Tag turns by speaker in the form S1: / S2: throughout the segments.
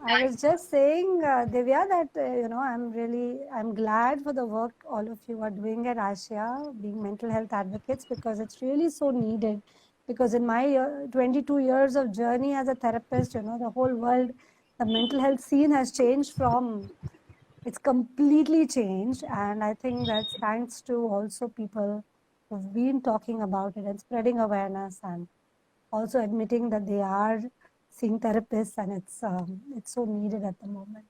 S1: I was just saying, Divya, that, I'm glad for the work all of you are doing at ASIA, being mental health advocates, because it's really so needed. Because in my 22 years of journey as a therapist, the whole world, the mental health scene has changed it's completely changed. And I think that's thanks to also people who've been talking about it and spreading awareness and also admitting that they are seeing therapists, and it's so needed at the moment.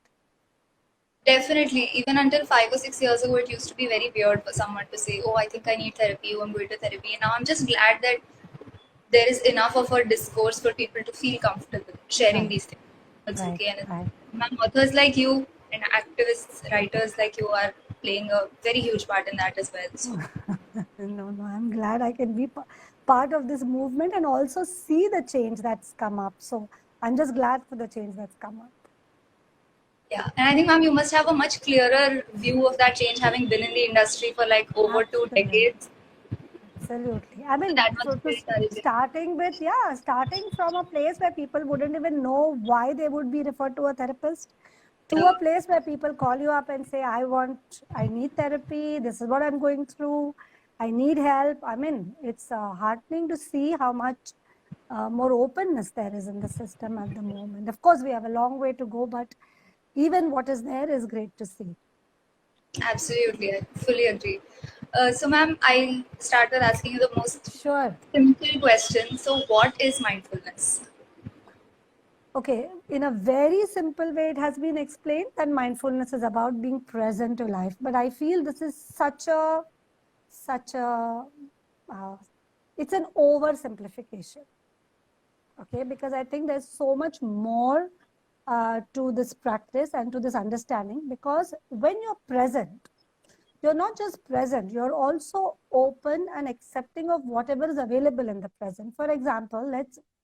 S2: Definitely. Even until 5 or 6 years ago, it used to be very weird for someone to say, "Oh, I think I need therapy. Oh, I'm going to therapy." And now I'm just glad that there is enough of a discourse for people to feel comfortable sharing
S1: Right,
S2: these things. It's
S1: right,
S2: okay. And
S1: right.
S2: authors like you and activists, writers like you are playing a very huge part in that as well. So
S1: No, I'm glad I can be part of this movement and also see the change that's come up. So I'm just glad for the change that's come up.
S2: yeah, and I think, ma'am, you must have a much clearer view of that change, having been in the industry for like over 2 decades.
S1: Absolutely. Absolutely. I
S2: So
S1: mean,
S2: that must be very encouraging.
S1: starting from a place where people wouldn't even know why they would be referred to a therapist, to a place where people call you up and say, I need therapy. This is what I'm going through. I need help. I mean, it's heartening to see how much more openness there is in the system at the moment. Of course, we have a long way to go, but even what is there is great to see.
S2: Absolutely, I fully agree. So, ma'am, I started asking you the most
S1: Sure.
S2: simple question. So, what is mindfulness?
S1: Okay, in a very simple way, it has been explained that mindfulness is about being present to life. But I feel this is such a, uh, it's an oversimplification. Okay, because I think there's so much more to this practice and to this understanding. Because when you're present, you're not just present, you're also open and accepting of whatever is available in the present. For example,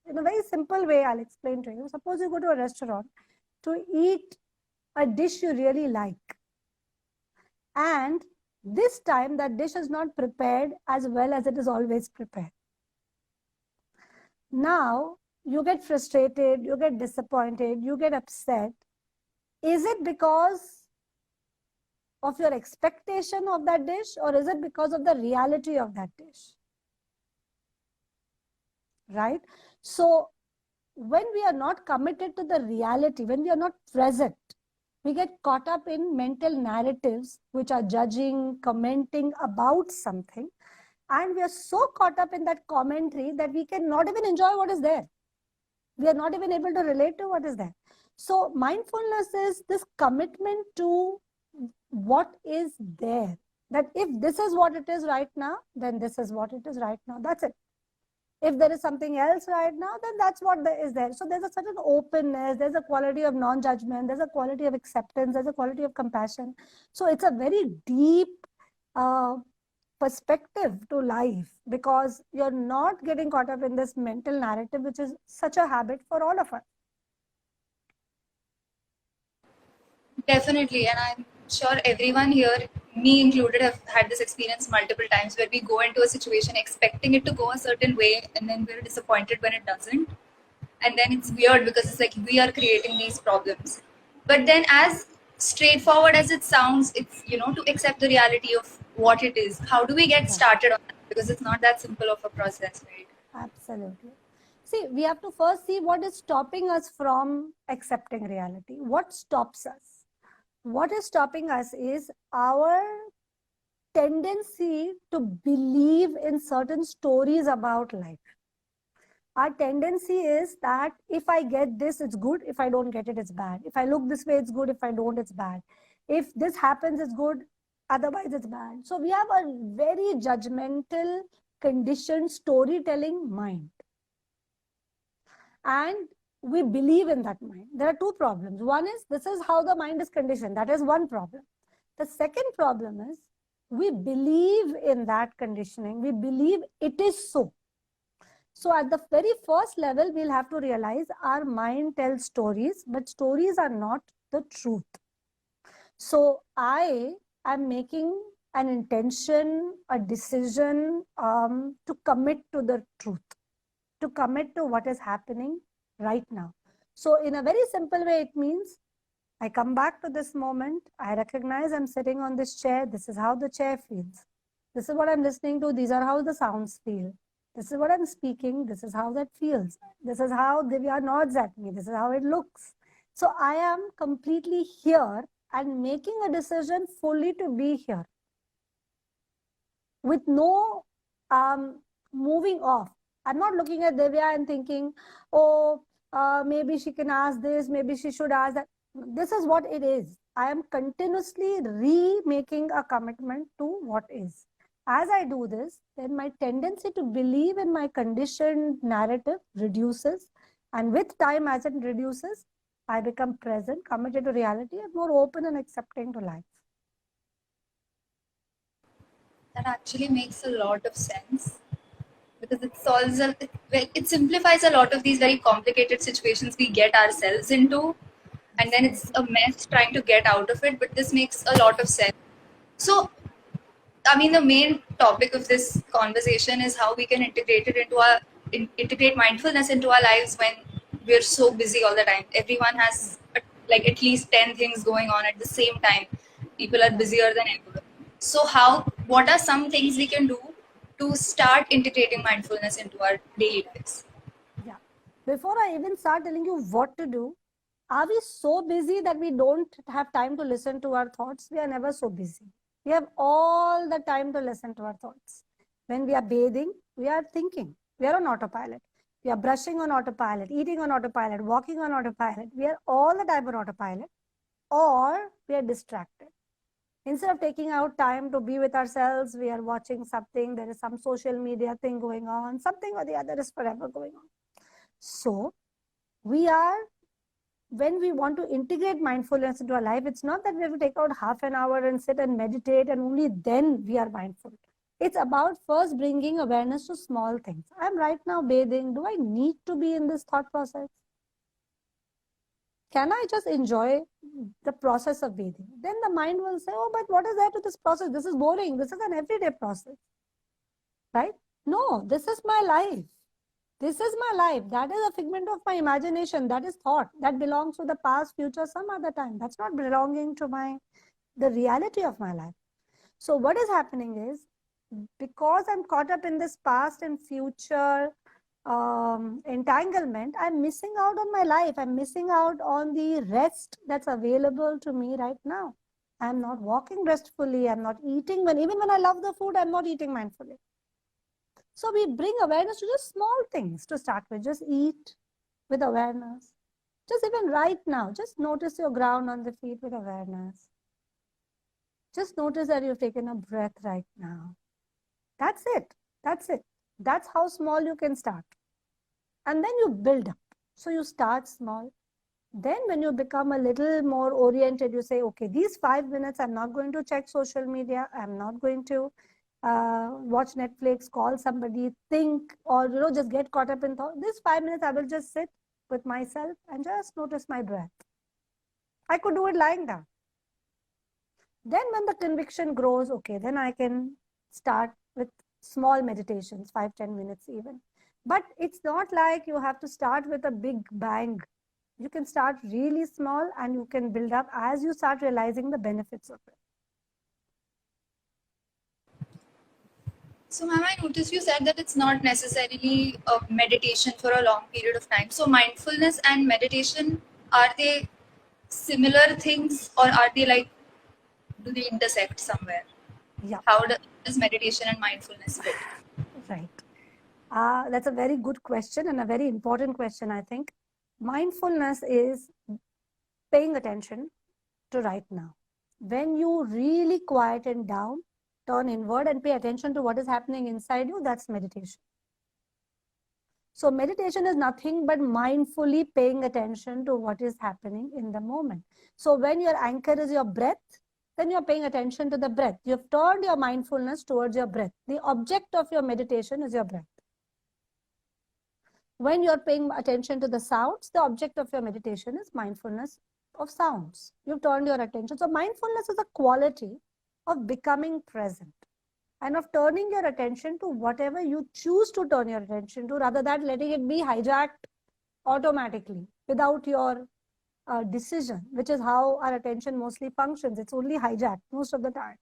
S1: in a very simple way, I'll explain to you. Suppose you go to a restaurant to eat a dish you really like, and this time that dish is not prepared as well as it is always prepared. Now, you get frustrated, you get disappointed, you get upset. Is it because of your expectation of that dish, or is it because of the reality of that dish? Right? So when we are not committed to the reality, when we are not present, we get caught up in mental narratives which are judging, commenting about something. And we are so caught up in that commentary that we cannot even enjoy what is there. We are not even able to relate to what is there. So mindfulness is this commitment to what is there. That if this is what it is right now, then this is what it is right now. That's it. If there is something else right now, then that's what there is there. So there's a certain openness, there's a quality of non-judgment, there's a quality of acceptance, there's a quality of compassion. So it's a very deep uh, perspective to life, because you're not getting caught up in this mental narrative, which is such a habit for all of us.
S2: Definitely, and I'm sure everyone here, me included, have had this experience multiple times where we go into a situation expecting it to go a certain way, and then we're disappointed when it doesn't. And then it's weird because it's like we are creating these problems. But then, as straightforward as it sounds, it's, to accept the reality of what it is. How do we get
S1: Right.
S2: started on that? Because it's not that simple of a process, right?
S1: Absolutely. See, we have to first see what is stopping us from accepting reality. What stops us? What is stopping us is our tendency to believe in certain stories about life. Our tendency is that if I get this, it's good. If I don't get it, it's bad. If I look this way, it's good. If I don't, it's bad. If this happens, it's good. Otherwise, it's bad. So we have a very judgmental, conditioned storytelling mind. And we believe in that mind. There are two problems. One is this is how the mind is conditioned. That is one problem. The second problem is we believe in that conditioning. We believe it is so. So at the very first level, we'll have to realize our mind tells stories, but stories are not the truth. So I am making an intention, a decision to commit to the truth, to commit to what is happening right now. So in a very simple way, it means I come back to this moment. I recognize I'm sitting on this chair. This is how the chair feels. This is what I'm listening to. These are how the sounds feel. This is what I'm speaking. This is how that feels. This is how Divya nods at me. This is how it looks. So I am completely here and making a decision fully to be here with no moving off. I'm not looking at Divya and thinking, oh, maybe she can ask this, maybe she should ask that. This is what it is. I am continuously remaking a commitment to what is. As I do this, then my tendency to believe in my conditioned narrative reduces. And with time, as it reduces, I become present, committed to reality, and more open and accepting to life.
S2: That actually makes a lot of sense because it simplifies a lot of these very complicated situations we get ourselves into, and then it's a mess trying to get out of it. But this makes a lot of sense. So, I mean, the main topic of this conversation is how we can integrate it into integrate mindfulness into our lives when we're so busy all the time. Everyone has like at least 10 things going on at the same time. People are busier than ever. So, what are some things we can do to start integrating mindfulness into our daily lives?
S1: Yeah. Before I even start telling you what to do, are we so busy that we don't have time to listen to our thoughts? We are never so busy. We have all the time to listen to our thoughts. When we are bathing, we are thinking. We are on autopilot. We are brushing on autopilot, eating on autopilot, walking on autopilot. We are all the time on autopilot, or we are distracted. Instead of taking out time to be with ourselves, we are watching something. There is some social media thing going on. Something or the other is forever going on. So we are, when we want to integrate mindfulness into our life, it's not that we have to take out half an hour and sit and meditate and only then we are mindful. It's about first bringing awareness to small things. I'm right now bathing. Do I need to be in this thought process? Can I just enjoy the process of bathing? Then the mind will say, oh, but what is there to this process? This is boring. This is an everyday process. Right? No, this is my life. This is my life. That is a figment of my imagination. That is thought. That belongs to the past, future, some other time. That's not belonging to the reality of my life. So what is happening is, because I'm caught up in this past and future entanglement, I'm missing out on my life. I'm missing out on the rest that's available to me right now. I'm not walking restfully. I'm not eating. Even when I love the food, I'm not eating mindfully. So we bring awareness to just small things to start with. Just eat with awareness. Just even right now, just notice your ground on the feet with awareness. Just notice that you've taken a breath right now. That's it. That's it. That's how small you can start. And then you build up. So you start small. Then when you become a little more oriented, you say, okay, these 5 minutes, I'm not going to check social media. I'm not going to watch Netflix, call somebody, think, or just get caught up in thought. These 5 minutes, I will just sit with myself and just notice my breath. I could do it lying down. Then when the conviction grows, okay, then I can start with small meditations, 5-10 minutes even. But it's not like you have to start with a big bang. You can start really small and you can build up as you start realizing the benefits of it.
S2: So, ma'am, I noticed you said that it's not necessarily a meditation for a long period of time. So, mindfulness and meditation, are they similar things, or are they like, do they intersect somewhere?
S1: Yeah.
S2: How does meditation and mindfulness fit?
S1: Right. That's a very good question and a very important question, I think. Mindfulness is paying attention to right now. When you really quieten down, turn inward and pay attention to what is happening inside you, that's meditation. So meditation is nothing but mindfully paying attention to what is happening in the moment. So when your anchor is your breath, then you're paying attention to the breath. You've turned your mindfulness towards your breath. The object of your meditation is your breath. When you're paying attention to the sounds, the object of your meditation is mindfulness of sounds. You've turned your attention. So mindfulness is a quality of becoming present and of turning your attention to whatever you choose to turn your attention to, rather than letting it be hijacked automatically. without your decision, which is how our attention mostly functions. It's only hijacked most of the time,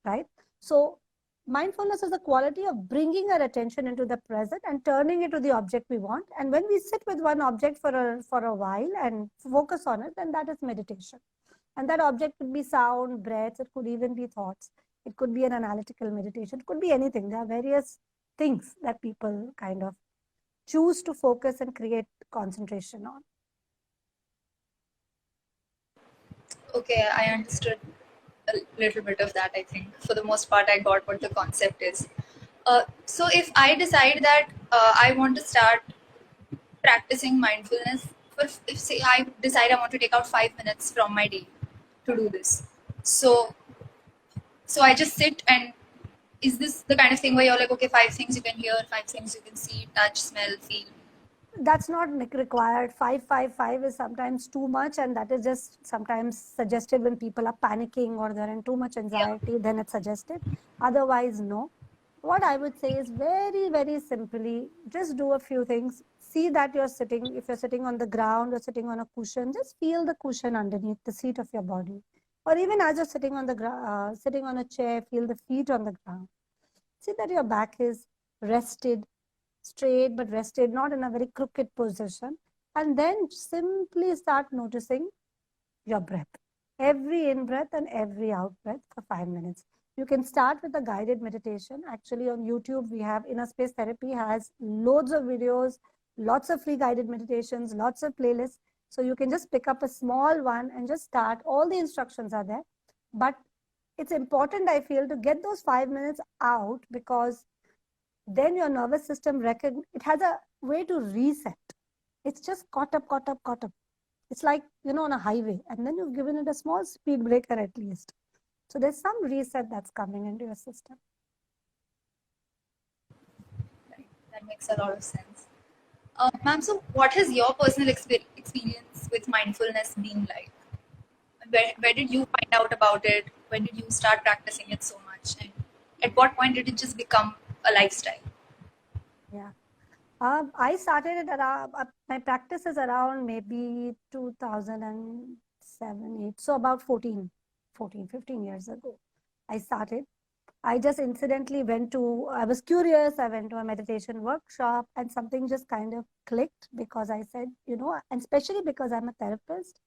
S1: right? So mindfulness is the quality of bringing our attention into the present and turning it to the object we want. And when we sit with one object for a while and focus on it, then that is meditation. And that object could be sound, breath, it could even be thoughts. It could be an analytical meditation. It could be anything. There are various things that people kind of choose to focus and create concentration on.
S2: Okay, I understood a little bit of that, I think. For the most part, I got what the concept is. So if I decide that I want to start practicing mindfulness, if say I decide I want to take out 5 minutes from my day to do this, so I just sit, and is this the kind of thing where you're like, okay, 5 things you can hear, 5 things you can see, touch, smell, feel?
S1: That's not required. 5 is sometimes too much, and that is just sometimes suggested when people are panicking or they're in too much anxiety, then it's suggested. Otherwise, no. What I would say is very, very simply, just do a few things. See that you're sitting, if you're sitting on the ground or sitting on a cushion, just feel the cushion underneath the seat of your body. Or even as you're sitting on the sitting on a chair, feel the feet on the ground. See that your back is rested, straight but rested, not in a very crooked position. And then simply start noticing your breath. Every in-breath and every out-breath for 5 minutes. You can start with a guided meditation. Actually, on YouTube, we have Inner Space Therapy has loads of videos, lots of free guided meditations, lots of playlists. So you can just pick up a small one and just start. All the instructions are there. But it's important, I feel, to get those 5 minutes out, because then your nervous system it has a way to reset. It's just caught up. It's like, on a highway, and then you've given it a small speed breaker at least. So there's some reset that's coming into your system.
S2: Right. That makes a lot of sense. Ma'am, so what has your personal experience with mindfulness been like? Where did you find out about it? When did you start practicing it so much? And at what point did it just become a lifestyle?
S1: Yeah. I started it around, my practice is around maybe 2007, 8. So about 15 years ago, I started. I just incidentally I was curious, I went to a meditation workshop, and something just kind of clicked, because I said, and especially because I'm a therapist,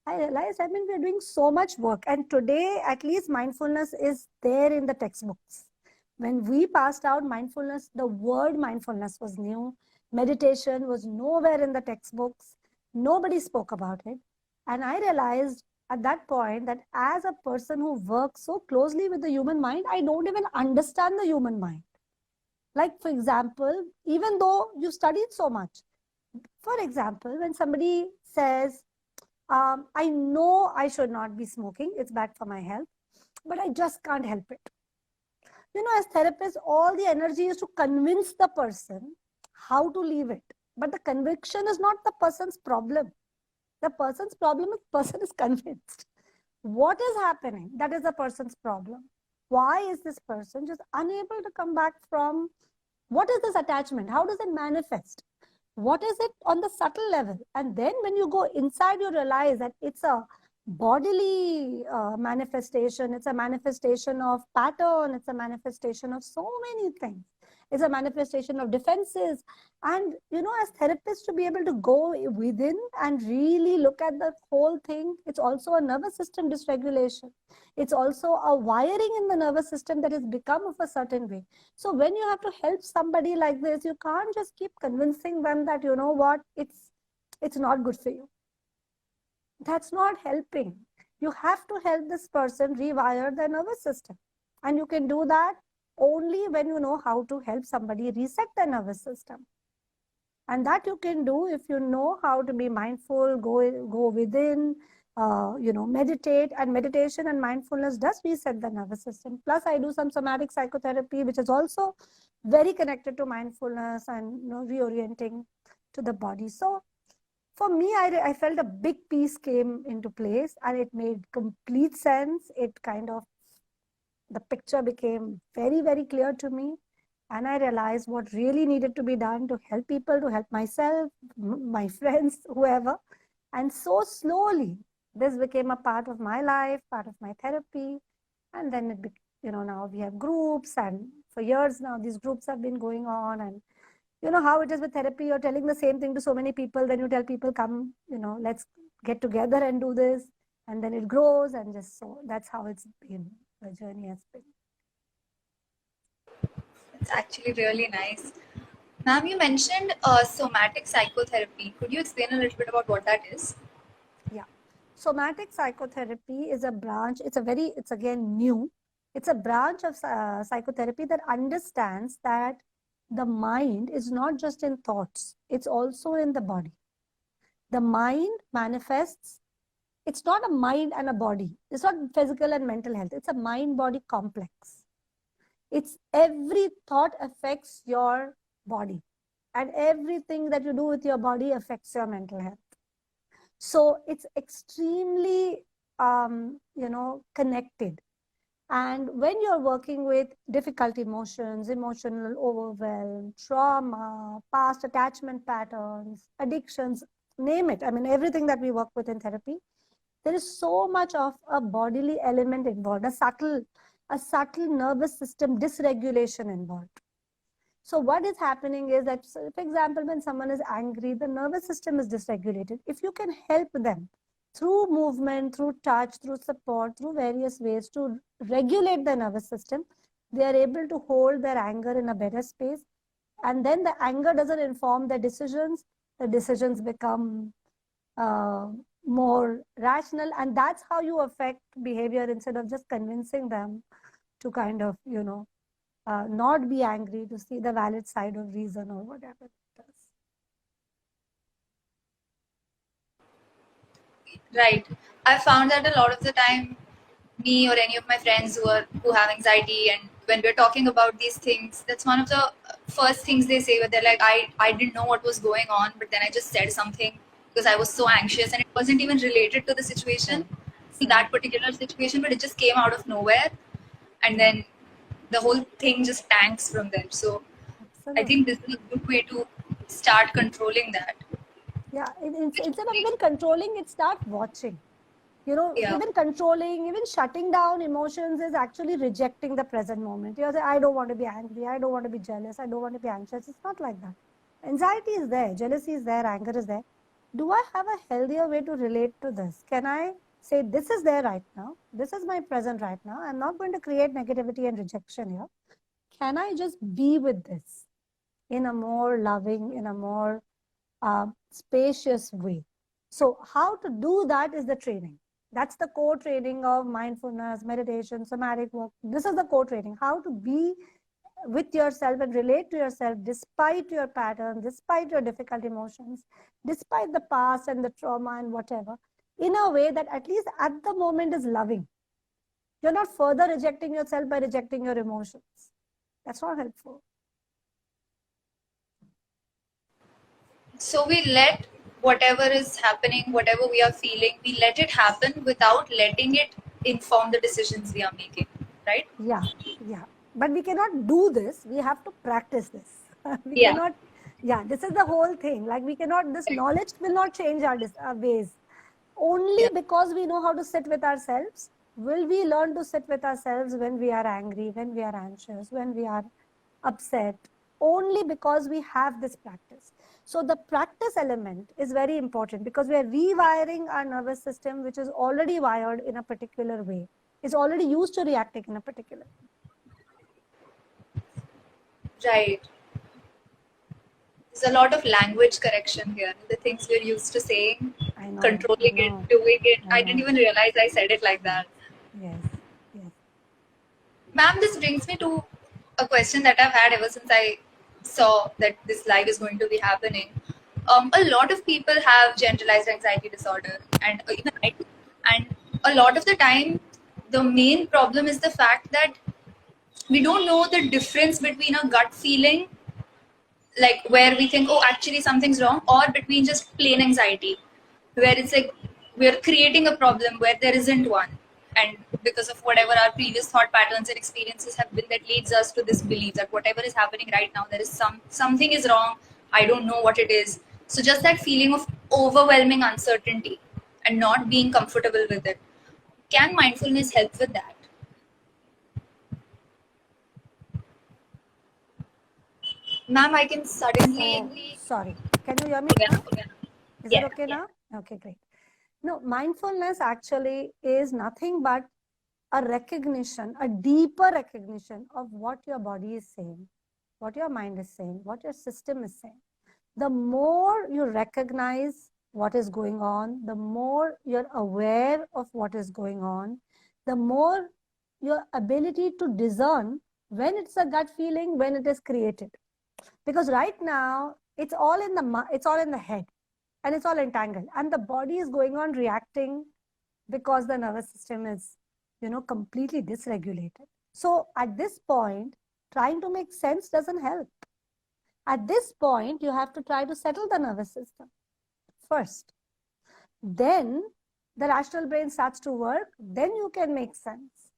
S1: I realized, we're doing so much work. And today, at least, mindfulness is there in the textbooks. When we passed out mindfulness, the word mindfulness was new. Meditation was nowhere in the textbooks. Nobody spoke about it. And I realized at that point that as a person who works so closely with the human mind, I don't even understand the human mind. Like, for example, even though you studied so much, for example, when somebody says, I know I should not be smoking, it's bad for my health, but I just can't help it. As therapists, all the energy is to convince the person how to leave it. But the conviction is not the person's problem. The person's problem is the person is convinced. What is happening? That is the person's problem. Why is this person just unable to come back from, what is this attachment? How does it manifest? What is it on the subtle level? And then when you go inside, you realize that it's a bodily manifestation. It's a manifestation of pattern. It's a manifestation of so many things. It's a manifestation of defenses. And, as therapists, to be able to go within and really look at the whole thing, it's also a nervous system dysregulation. It's also a wiring in the nervous system that has become of a certain way. So when you have to help somebody like this, you can't just keep convincing them that, it's not good for you. That's not helping. You have to help this person rewire their nervous system. And you can do that only when you know how to help somebody reset their nervous system. And that you can do if you know how to be mindful, go within, meditate. And meditation and mindfulness does reset the nervous system. Plus, I do some somatic psychotherapy, which is also very connected to mindfulness and reorienting to the body. So for me, I felt a big piece came into place, and it made complete sense. It kind of, the picture became very, very clear to me. And I realized what really needed to be done to help people, to help myself, my friends, whoever. And so slowly, this became a part of my life, part of my therapy. And then now we have groups, and for years now, these groups have been going on. And you know how it is with therapy, you're telling the same thing to so many people, then you tell people, come, let's get together and do this. And then it grows, and just so that's how it's been. The journey has been.
S2: It's actually really nice. Ma'am, you mentioned somatic psychotherapy. Could you explain a little bit about what that is?
S1: Yeah. Somatic psychotherapy is a branch. It's again new. It's a branch of psychotherapy that understands that the mind is not just in thoughts, it's also in the body. The mind manifests, it's not a mind and a body. It's not physical and mental health. It's a mind-body complex. It's every thought affects your body, and everything that you do with your body affects your mental health. So it's extremely, connected. And when you're working with difficult emotions, emotional overwhelm, trauma, past attachment patterns, addictions, name it. I mean, everything that we work with in therapy, there is so much of a bodily element involved, a subtle nervous system dysregulation involved. So what is happening is that, for example, when someone is angry, the nervous system is dysregulated. If you can help them through movement, through touch, through support, through various ways to regulate the nervous system, they are able to hold their anger in a better space. And then the anger doesn't inform their decisions. The decisions become more rational. And that's how you affect behavior instead of just convincing them to kind of, not be angry, to see the valid side of reason or whatever it does.
S2: Right. I found that a lot of the time, me or any of my friends who have anxiety, and when we're talking about these things, that's one of the first things they say, where they're like, I didn't know what was going on, but then I just said something because I was so anxious, and it wasn't even related to the situation, to that particular situation, but it just came out of nowhere, and then the whole thing just tanks from there. So I think
S1: Absolutely.
S2: this is a good way to start controlling that.
S1: Yeah, instead of even controlling it, start watching.
S2: Yeah.
S1: Even controlling, even shutting down emotions is actually rejecting the present moment. You say, I don't want to be angry, I don't want to be jealous, I don't want to be anxious. It's not like that. Anxiety is there, jealousy is there, anger is there. Do I have a healthier way to relate to this? Can I say, this is there right now, this is my present right now, I'm not going to create negativity and rejection here. Can I just be with this in a more loving, in a more spacious way? So how to do that is the training. That's the core training of mindfulness, meditation, somatic work. This is the core training. How to be with yourself and relate to yourself despite your pattern, despite your difficult emotions, despite the past and the trauma and whatever, in a way that at least at the moment is loving. You're not further rejecting yourself by rejecting your emotions. That's not helpful.
S2: So we let whatever is happening, whatever we are feeling, we let it happen without letting it inform the decisions we are making, right?
S1: Yeah, yeah. But we cannot do this. We have to practice this. We
S2: Yeah.
S1: cannot, yeah, this is the whole thing. Like we cannot, this knowledge will not change our ways. Only
S2: Yeah.
S1: because we know how to sit with ourselves, will we learn to sit with ourselves when we are angry, when we are anxious, when we are upset, only because we have this practice. So the practice element is very important because we are rewiring our nervous system, which is already wired in a particular way. It's already used to reacting in a particular way.
S2: Right. There's a lot of language correction here. The things we're used to saying,
S1: I know, I
S2: controlling it,
S1: know,
S2: doing it.
S1: I
S2: I didn't
S1: know.
S2: even realize I said it like
S1: Yes,
S2: that.
S1: yes, yes.
S2: Ma'am, this brings me to a question that I've had ever since I saw that this live is going to be happening. A lot of people have generalized anxiety disorder, and even I do. And a lot of the time, the main problem is the fact that we don't know the difference between a gut feeling, like where we think, oh, actually something's wrong, or between just plain anxiety, where it's like we're creating a problem where there isn't one. and because of whatever our previous thought patterns and experiences have been, that leads us to this belief that whatever is happening right now, there is something is wrong. I don't know what it is. So just that feeling of overwhelming uncertainty and not being comfortable with it. Can mindfulness help with that? Ma'am, I can suddenly.
S1: Sorry, can you hear me
S2: Yeah,
S1: now?
S2: yeah.
S1: Is it
S2: Yeah,
S1: okay
S2: yeah.
S1: now? Okay, great. No, mindfulness actually is nothing but a recognition, a deeper recognition of what your body is saying, what your mind is saying, what your system is saying. The more you recognize what is going on, the more you're aware of what is going on, the more your ability to discern when it's a gut feeling, when it is created. Because right now, it's all in the head, and it's all entangled, and the body is going on reacting because the nervous system is, completely dysregulated. So at this point, trying to make sense doesn't help. At this point, you have to try to settle the nervous system first. Then the rational brain starts to work. Then you can make sense,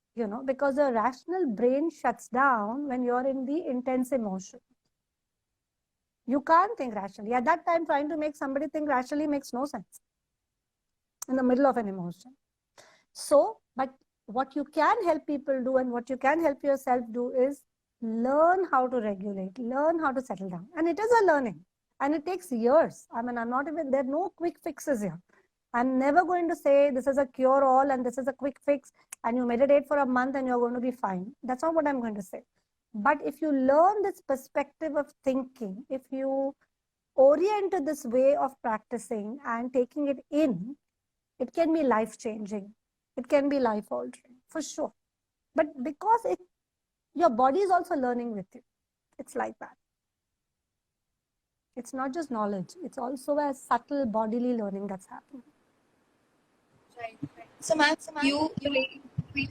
S1: because the rational brain shuts down when you're in the intense emotion. You can't think rationally. At that time, trying to make somebody think rationally makes no sense in the middle of an emotion. So, but what you can help people do and what you can help yourself do is learn how to regulate, learn how to settle down. And it is a learning, and it takes years. I mean, there are no quick fixes here. I'm never going to say this is a cure all and this is a quick fix and you meditate for a month and you're going to be fine. That's not what I'm going to say. But if you learn this perspective of thinking, if you orient to this way of practicing and taking it in, it can be life changing. It can be life altering for sure. But because your body is also learning with you, it's like that. It's not just knowledge, it's also a subtle bodily learning that's happening.
S2: Right, right. So, ma'am, you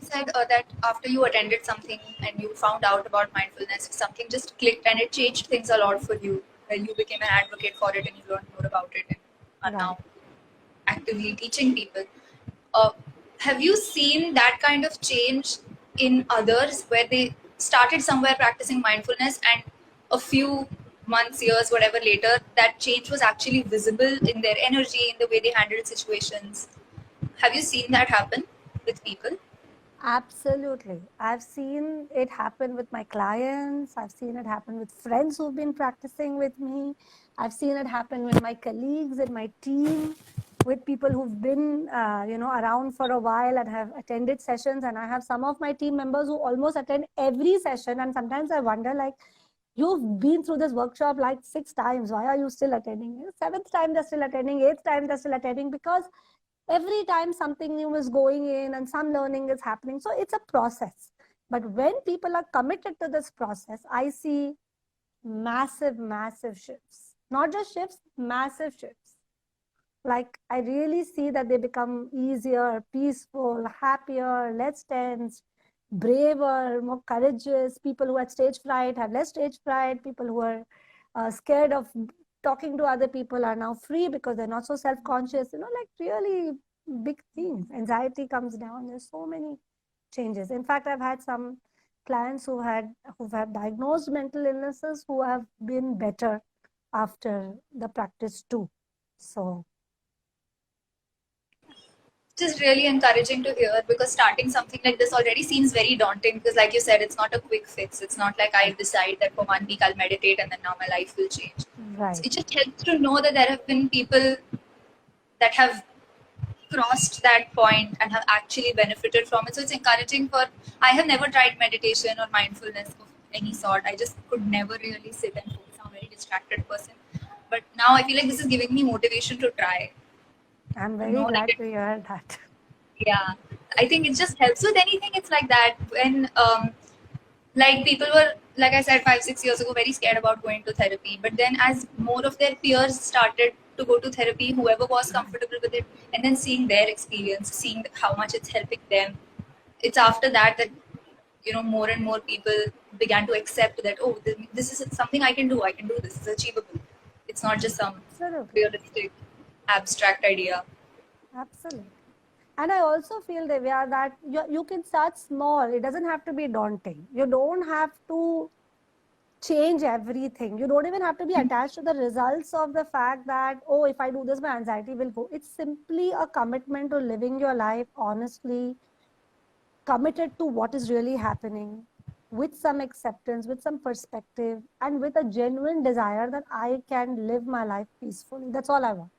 S2: said that after you attended something and you found out about mindfulness, something just clicked and it changed things a lot for you. When you became an advocate for it and you learned more about it and are
S1: Right.
S2: now actively teaching people. Uh, have you seen that kind of change in others where they started somewhere practicing mindfulness and a few months, years, whatever later, that change was actually visible in their energy, in the way they handled situations? Have you seen that happen with people?
S1: Absolutely. I've seen it happen with my clients. I've seen it happen with friends who've been practicing with me. I've seen it happen with my colleagues in my team, with people who've been, around for a while and have attended sessions. And I have some of my team members who almost attend every session. And sometimes I wonder, like, you've been through this workshop like 6 times. Why are you still attending? 7th time they're still attending, 8th time they're still attending, because every time something new is going in and some learning is happening. So it's a process. But when people are committed to this process, I see massive, massive shifts. Not just shifts, massive shifts. Like, I really see that they become easier, peaceful, happier, less tense, braver, more courageous. People who had stage fright have less stage fright. People who are scared of talking to other people are now free because they're not so self-conscious. Like, really big things. Anxiety comes down. There's so many changes. In fact, I've had some clients who've have diagnosed mental illnesses who have been better after the practice too. So
S2: Which is really encouraging to hear, because starting something like this already seems very daunting, because like you said, it's not a quick fix. It's not like I decide that for 1 week I'll meditate and then now my life will change. So
S1: right.
S2: it just helps to know that there have been people that have crossed that point and have actually benefited from it. So it's encouraging for, I have never tried meditation or mindfulness of any sort. I just could never really sit and focus. I'm a very distracted person. But now I feel like this is giving me motivation to try.
S1: I'm
S2: To
S1: very
S2: know that
S1: glad to hear that.
S2: yeah, I think it just helps with anything. It's like that when like people were, like I said, 5 6 years ago, very scared about going to therapy, but then as more of their peers started to go to therapy, whoever was comfortable with it, and then seeing their experience, seeing how much it's helping them, it's after that that more and more people began to accept that, oh, this is something I can do, I can do this, it's achievable, it's not just some
S1: Absolutely.
S2: realistic abstract idea.
S1: Absolutely. And I also feel, Divya, that you can start small. It doesn't have to be daunting. You don't have to change everything. You don't even have to be attached to the results of the fact that, oh, if I do this, my anxiety will go. It's simply a commitment to living your life honestly, committed to what is really happening, with some acceptance, with some perspective, and with a genuine desire that I can live my life peacefully. That's all I want.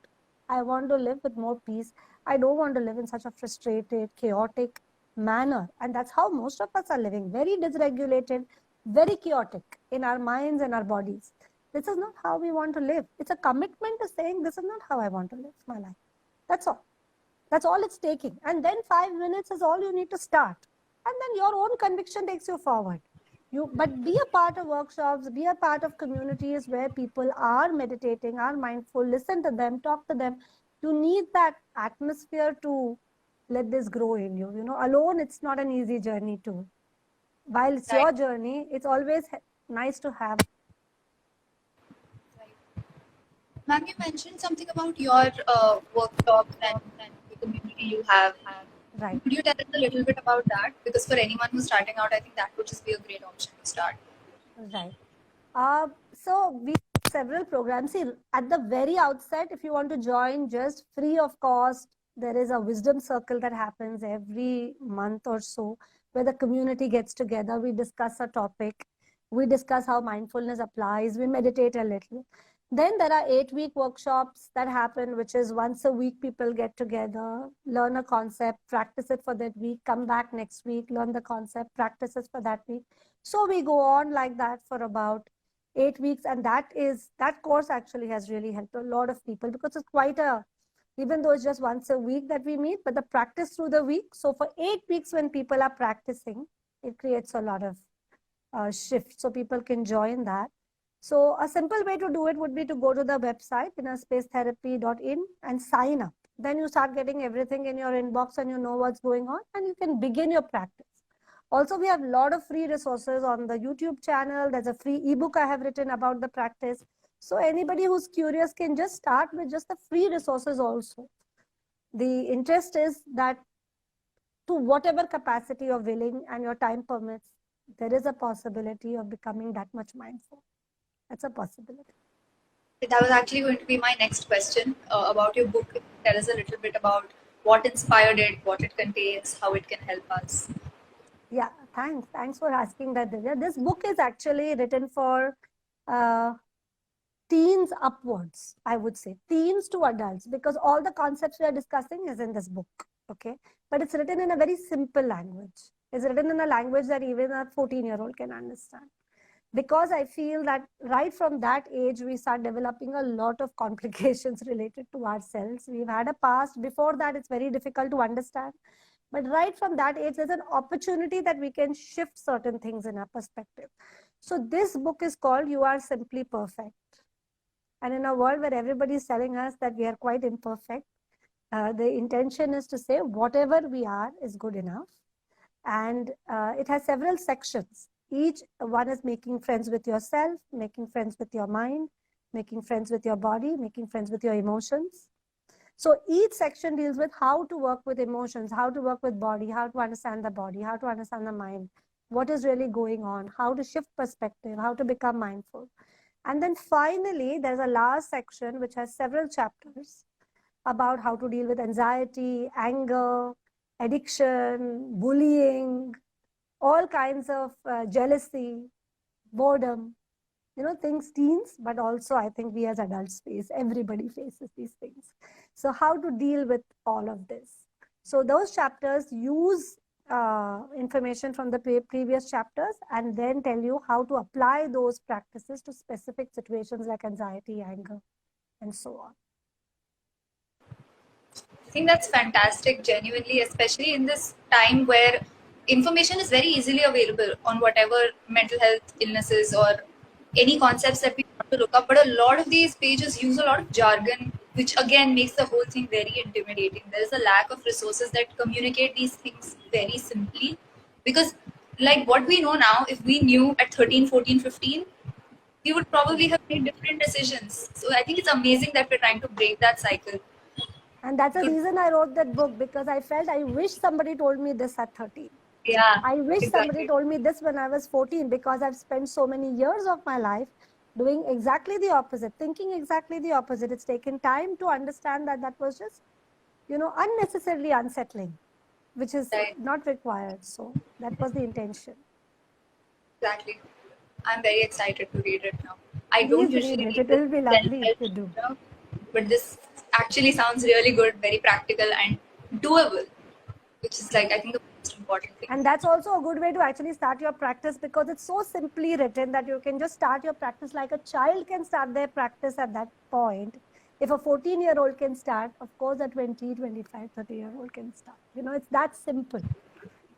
S1: I want to live with more peace. I don't want to live in such a frustrated, chaotic manner. And that's how most of us are living, very dysregulated, very chaotic in our minds and our bodies. This is not how we want to live. It's a commitment to saying, this is not how I want to live my life. That's all. That's all it's taking. And then 5 minutes is all you need to start. And then your own conviction takes you forward. But be a part of workshops, be a part of communities where people are meditating, are mindful, listen to them, talk to them. You need that atmosphere to let this grow in you. Alone, it's not an easy journey too. While it's your journey, it's always nice to have.
S2: Ma'am, you mentioned something about your workshops and the community you have.
S1: Right.
S2: Could you tell us a little bit about that? Because for anyone who's starting out, I think that would just be a great option to start.
S1: Right. So we have several programs. See, at the very outset, if you want to join just free of cost, there is a wisdom circle that happens every month or so where the community gets together. We discuss a topic. We discuss how mindfulness applies. We meditate a little. Then there are 8-week workshops that happen, which is once a week people get together, learn a concept, practice it for that week, come back next week, learn the concept, practice it for that week. So we go on like that for about 8 weeks. And that course actually has really helped a lot of people because it's quite even though it's just once a week that we meet, but the practice through the week. So for 8 weeks when people are practicing, it creates a lot of shift. So people can join that. So a simple way to do it would be to go to the website, innerspacetherapy.in, and sign up. Then you start getting everything in your inbox and you know what's going on and you can begin your practice. Also, we have a lot of free resources on the YouTube channel. There's a free ebook I have written about the practice. So anybody who's curious can just start with just the free resources also. The interest is that to whatever capacity you're willing and your time permits, there is a possibility of becoming that much mindful. That's a possibility.
S2: That was actually going to be my next question about your book. Tell us a little bit about what inspired it, what it contains, how it can help us.
S1: Yeah, thanks. Thanks for asking that, Divya. This book is actually written for teens upwards, I would say. Teens to adults, because all the concepts we are discussing is in this book, okay? But it's written in a very simple language. It's written in a language that even a 14-year-old can understand. Because I feel that right from that age, we start developing a lot of complications related to ourselves. We've had a past. Before that, it's very difficult to understand. But right from that age, there's an opportunity that we can shift certain things in our perspective. So this book is called You Are Simply Perfect. And in a world where everybody is telling us that we are quite imperfect, the intention is to say whatever we are is good enough. And it has several sections. Each one is making friends with yourself, making friends with your mind, making friends with your body, making friends with your emotions. So each section deals with how to work with emotions, how to work with body, how to understand the body, how to understand the mind, what is really going on, how to shift perspective, how to become mindful. And then finally, there's a last section which has several chapters about how to deal with anxiety, anger, addiction, bullying, all kinds of jealousy, boredom, things teens, but also I think we as adults face, everybody faces these things. So how to deal with all of this. So those chapters use information from the previous chapters and then tell you how to apply those practices to specific situations like anxiety, anger, and so on.
S2: I think that's fantastic, genuinely, especially in this time where information is very easily available on whatever mental health illnesses or any concepts that we want to look up. But a lot of these pages use a lot of jargon, which again makes the whole thing very intimidating. There is a lack of resources that communicate these things very simply. Because, like what we know now, if we knew at 13, 14, 15, we would probably have made different decisions. So I think it's amazing that we're trying to break that cycle.
S1: And that's the reason I wrote that book, because I felt I wish somebody told me this at 13.
S2: Yeah,
S1: I wish somebody
S2: exactly.
S1: told me this when I was 14, because I've spent so many years of my life doing exactly the opposite, thinking exactly the opposite. It's taken time to understand that that was just, unnecessarily unsettling, which is
S2: Right.
S1: not required. So that was the intention.
S2: Exactly. I'm very excited to read it now. I don't
S1: Please read
S2: usually
S1: it.
S2: read
S1: It
S2: this
S1: will be lovely if
S2: self-help
S1: you do.
S2: stuff, but this actually sounds really good, very practical and doable, which is like I think the most important thing.
S1: And that's also a good way to actually start your practice, because it's so simply written that you can just start your practice like a child can start their practice at that point. If a 14-year-old can start, of course a 20, 25, 30-year-old can start. It's that simple.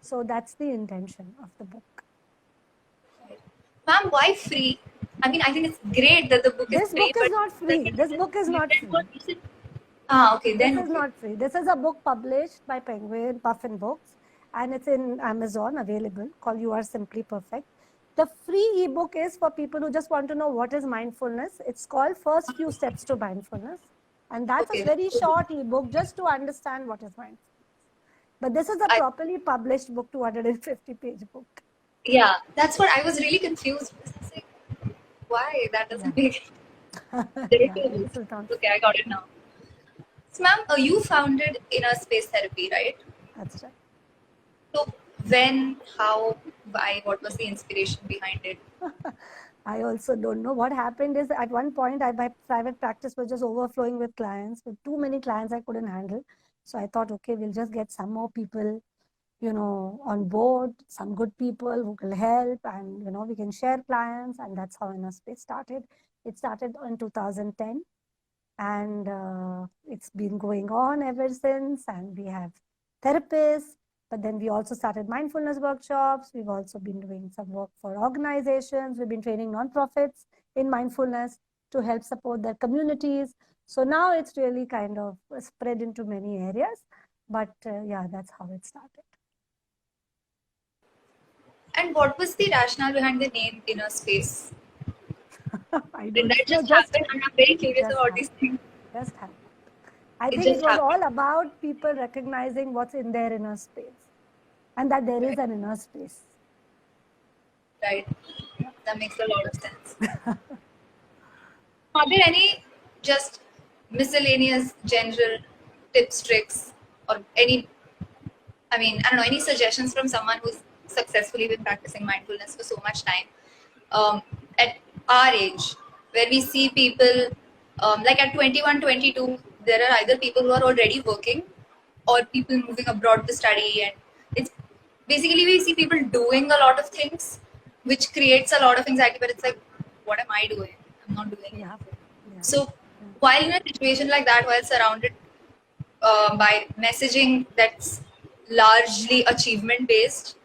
S1: So that's the intention of the book.
S2: Ma'am, why free? I mean, I think it's great that the book is
S1: This
S2: free,
S1: book is
S2: but
S1: not
S2: does
S1: free.
S2: it
S1: This book is not
S2: limited for
S1: free.
S2: recent? Ah, okay,
S1: This
S2: then
S1: is
S2: okay.
S1: not free. This is a book published by Penguin Puffin Books, and it's in Amazon available, called You Are Simply Perfect. The free ebook is for people who just want to know what is mindfulness. It's called First Few Steps to Mindfulness. And that's a
S2: Okay.
S1: very short ebook just to understand what is mindfulness. But this is a
S2: I,
S1: properly published book, 250-page book.
S2: yeah, that's what I was really confused. I was like, why? That
S1: Yeah.
S2: doesn't make
S1: Yeah,
S2: sense.
S1: this is not
S2: Okay,
S1: free.
S2: I got it now. So, ma'am, you founded Inner Space Therapy, right?
S1: That's right.
S2: So, when, how, why, what was the inspiration behind it?
S1: I also don't know. What happened is, at one point, my private practice was just overflowing with clients. With too many clients, I couldn't handle. So I thought, okay, we'll just get some more people, on board, some good people who will help, and, we can share clients. And that's how Inner Space started. It started in 2010, and it's been going on ever since. And we have therapists, but then we also started mindfulness workshops. We've also been doing some work for organizations. We've been training nonprofits in mindfulness to help support their communities. So now it's really kind of spread into many areas. But yeah, that's how it started.
S2: And what was the rationale behind the name Inner Space?
S1: I
S2: Did
S1: don't
S2: that
S1: know.
S2: just happen? I'm very curious
S1: Just
S2: about these
S1: happened.
S2: things.
S1: Just happened. I
S2: It
S1: think it
S2: just
S1: was
S2: happened,
S1: all about people recognizing what's in their inner space, and that there is
S2: right?
S1: an inner space.
S2: Right.
S1: Yeah.
S2: That makes a lot of sense. Are there any just miscellaneous general tips, tricks, or any, I mean, I don't know, any suggestions from someone who's successfully been practicing mindfulness for so much time? At our age, where we see people like at 21, 22, there are either people who are already working or people moving abroad to study. And it's basically we see people doing a lot of things, which creates a lot of anxiety, but it's like, what am I doing? I'm not doing
S1: Yeah.
S2: anything.
S1: Yeah.
S2: So
S1: Yeah.
S2: while in a situation like that, while surrounded by messaging that's largely achievement based,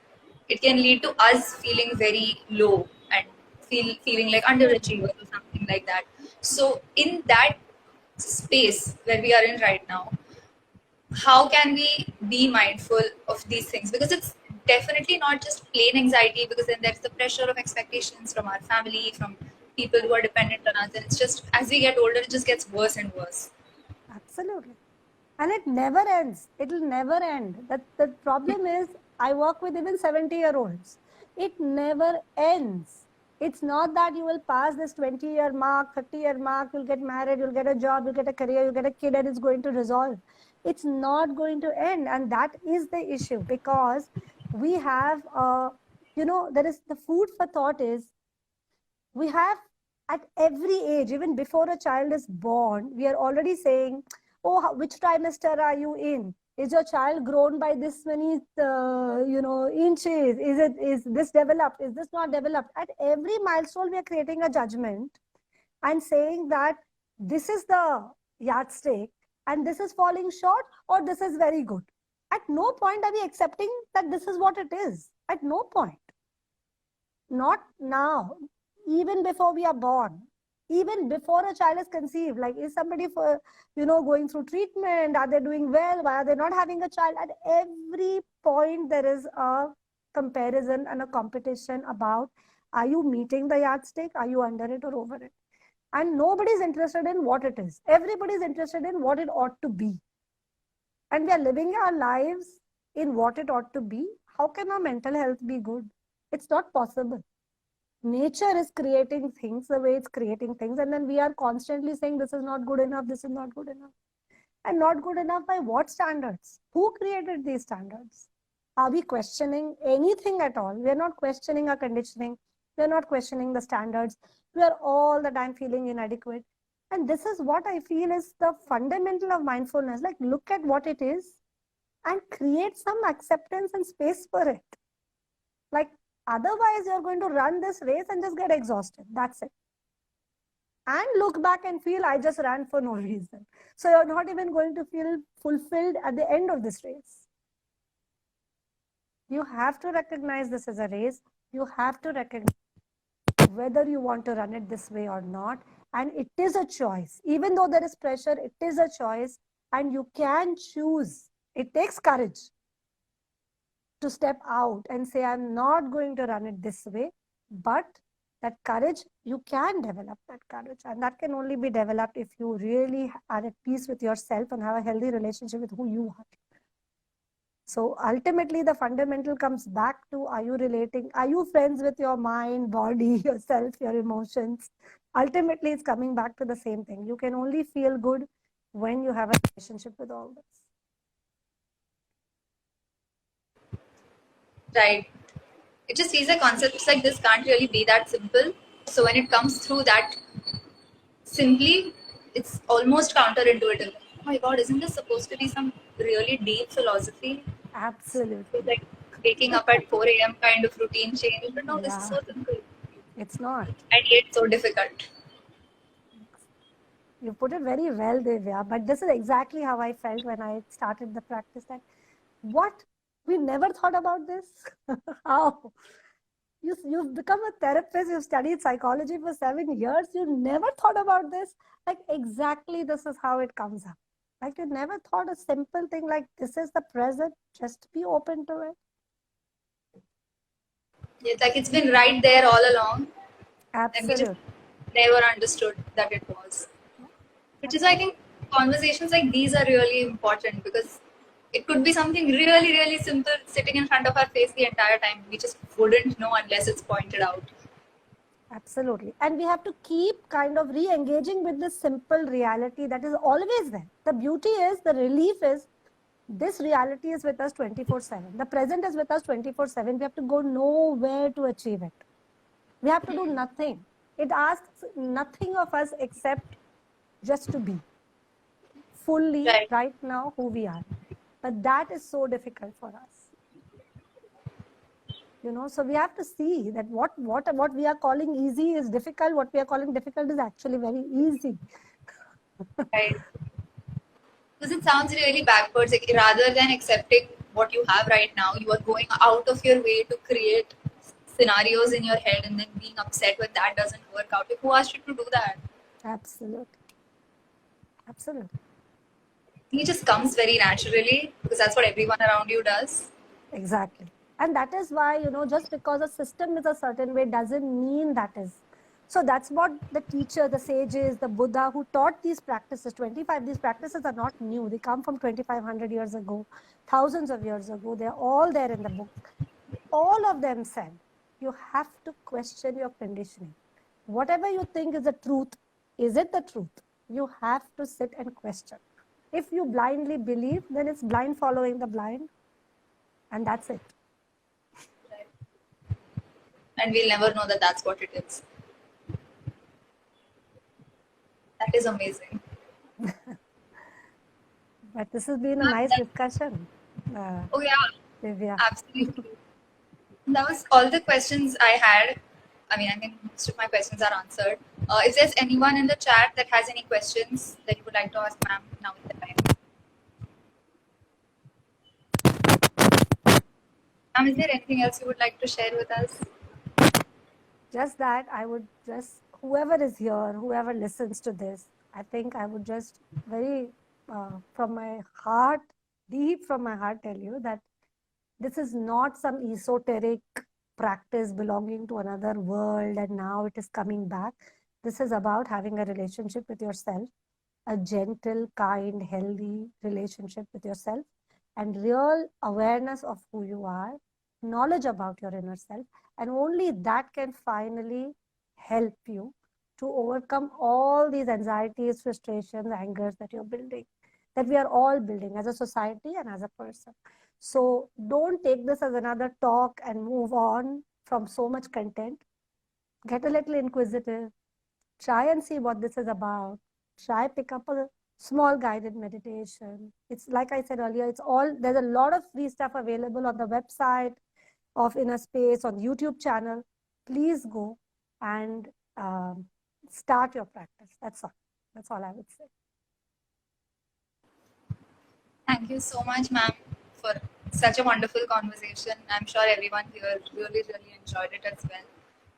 S2: it can lead to us feeling very low and feeling like
S1: Absolutely.
S2: underachievers or something like that. So in that space where we are in right now, how can we be mindful of these things? Because it's definitely not just plain anxiety, because then there's the pressure of expectations from our family, from people who are dependent on us, and it's just as we get older it just gets worse and worse.
S1: Absolutely. And it never ends. It'll never end. The problem is, I work with even 70-year-olds. It never ends. It's not that you will pass this 20-year mark, 30-year mark, you'll get married, you'll get a job, you'll get a career, you'll get a kid, and it's going to resolve. It's not going to end. And that is the issue, because we have, there is the food for thought is, we have, at every age, even before a child is born, we are already saying, oh, which trimester are you in? Is your child grown by this many, inches? Is this developed? Is this not developed? At every milestone, we are creating a judgment and saying that this is the yardstick and this is falling short, or this is very good. At no point are we accepting that this is what it is. At no point. Not now. Even before we are born, even before a child is conceived, like, is somebody going through treatment? Are they doing well? Why are they not having a child? At every point there is a comparison and a competition about, are you meeting the yardstick? Are you under it or over it? And nobody's interested in what it is. Everybody's interested in what it ought to be. and we are living our lives in what it ought to be, how can our mental health be good? It's not possible. Nature is creating things the way it's creating things, and then we are constantly saying this is not good enough, this is not good enough. And not good enough by what standards? Who created these standards? Are we questioning anything at all? We are not questioning our conditioning. We are not questioning the standards. We are all the time feeling inadequate. And this is what I feel is the fundamental of mindfulness. Like, look at what it is and create some acceptance and space for it. Like, otherwise, you're going to run this race and just get exhausted. That's it. And look back and feel, I just ran for no reason. So you're not even going to feel fulfilled at the end of this race. You have to recognize this as a race. You have to recognize whether you want to run it this way or not. And it is a choice. Even though there is pressure, it is a choice. And you can choose. It takes courage to step out and say, I'm not going to run it this way. But that courage, you can develop that courage. And that can only be developed if you really are at peace with yourself and have a healthy relationship with who you are. So ultimately, the fundamental comes back to, are you relating? Are you friends with your mind, body, yourself, your emotions? Ultimately, it's coming back to the same thing. You can only feel good when you have a relationship with all this.
S2: Right. It just feels like concepts like this can't really be that simple. So when it comes through that simply, it's almost counterintuitive. Oh my God, isn't this supposed to be some really deep philosophy?
S1: Absolutely.
S2: It's like waking up at 4 a.m. kind of routine change. But no, this is
S1: Yeah,
S2: so simple.
S1: it's not.
S2: And yet so difficult.
S1: You put it very well, Divya. But this is exactly how I felt when I started the practice. That what? We never thought about this? How? You've become a therapist, you've studied psychology for 7 years, you never thought about this? Like, exactly this is how it comes up. Like, you never thought a simple thing like this is the present, just be open to it.
S2: It's like it's been right there all along. And we just
S1: Absolutely.
S2: never understood that it was. Which is why I think conversations like these are really important because it could be something really, really simple sitting in front of our face the entire time. We just wouldn't know unless it's pointed out.
S1: Absolutely. And we have to keep kind of re-engaging with this simple reality that is always there. The beauty is, the relief is, this reality is with us 24/7. The present is with us 24/7. We have to go nowhere to achieve it. We have to do nothing. It asks nothing of us except just to be fully
S2: Right.
S1: right now who we are. But that is so difficult for us. So we have to see that what we are calling easy is difficult. What we are calling difficult is actually very easy.
S2: Right. Because it sounds really backwards. Like rather than accepting what you have right now, you are going out of your way to create scenarios in your head and then being upset when that doesn't work out. Like, who asked you to do that?
S1: Absolutely. Absolutely.
S2: It just comes very naturally because that's what everyone around you does.
S1: Exactly. And that is why, just because a system is a certain way doesn't mean that is. So that's what the teacher, the sages, the Buddha who taught these practices, these practices are not new. They come from 2,500 years ago, thousands of years ago. They're all there in the book. All of them said, you have to question your conditioning. Whatever you think is the truth, is it the truth? You have to sit and question. If you blindly believe, then it's blind following the blind. And that's it.
S2: And we'll never know that that's what it is. That is amazing.
S1: But this has been a nice discussion,
S2: Oh, yeah,
S1: Divya.
S2: absolutely. That was all the questions I had. I mean, most of my questions are answered. If there's anyone in the chat that has any questions that you would like to ask, ma'am, now is the time. Ma'am, is there anything else you would like to share with us?
S1: Just that I would whoever is here, whoever listens to this, I think I would just from my heart, deep from my heart, tell you that this is not some esoteric practice belonging to another world and now it is coming back. This is about having a relationship with yourself. a gentle, kind, healthy relationship with yourself, and real awareness of who you are, knowledge about your inner self, and only that can finally help you to overcome all these anxieties, frustrations, angers that you're building, that we are all building as a society and as a person. So don't take this as another talk and move on from so much content. Get a little inquisitive. Try and see what this is about. Try pick up a small guided meditation. It's like I said earlier, it's all, there's a lot of free stuff available on the website of Inner Space, on YouTube channel. Please go and start your practice. That's all. That's all I would say.
S2: Thank you so much, ma'am, for such a wonderful conversation. I'm sure everyone here really, really enjoyed it as well.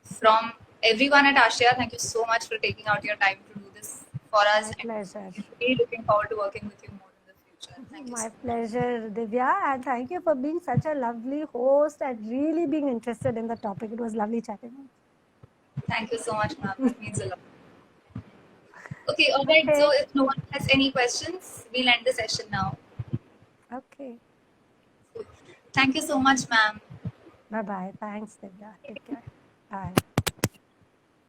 S2: From everyone at Ashia, thank you so much for taking out your time to do this for us.
S1: My pleasure.
S2: And really looking forward to working with you more in the future. Thank you
S1: My
S2: so much.
S1: pleasure, Divya. And thank you for being such a lovely host and really being interested in the topic. It was lovely chatting.
S2: Thank you so much, ma'am. It means a lot. Okay, all right.
S1: Okay.
S2: So if no one has any questions, we'll end the session now.
S1: Okay.
S2: Thank you so much, ma'am.
S1: Bye-bye. Thanks, Divya. Take care. Bye.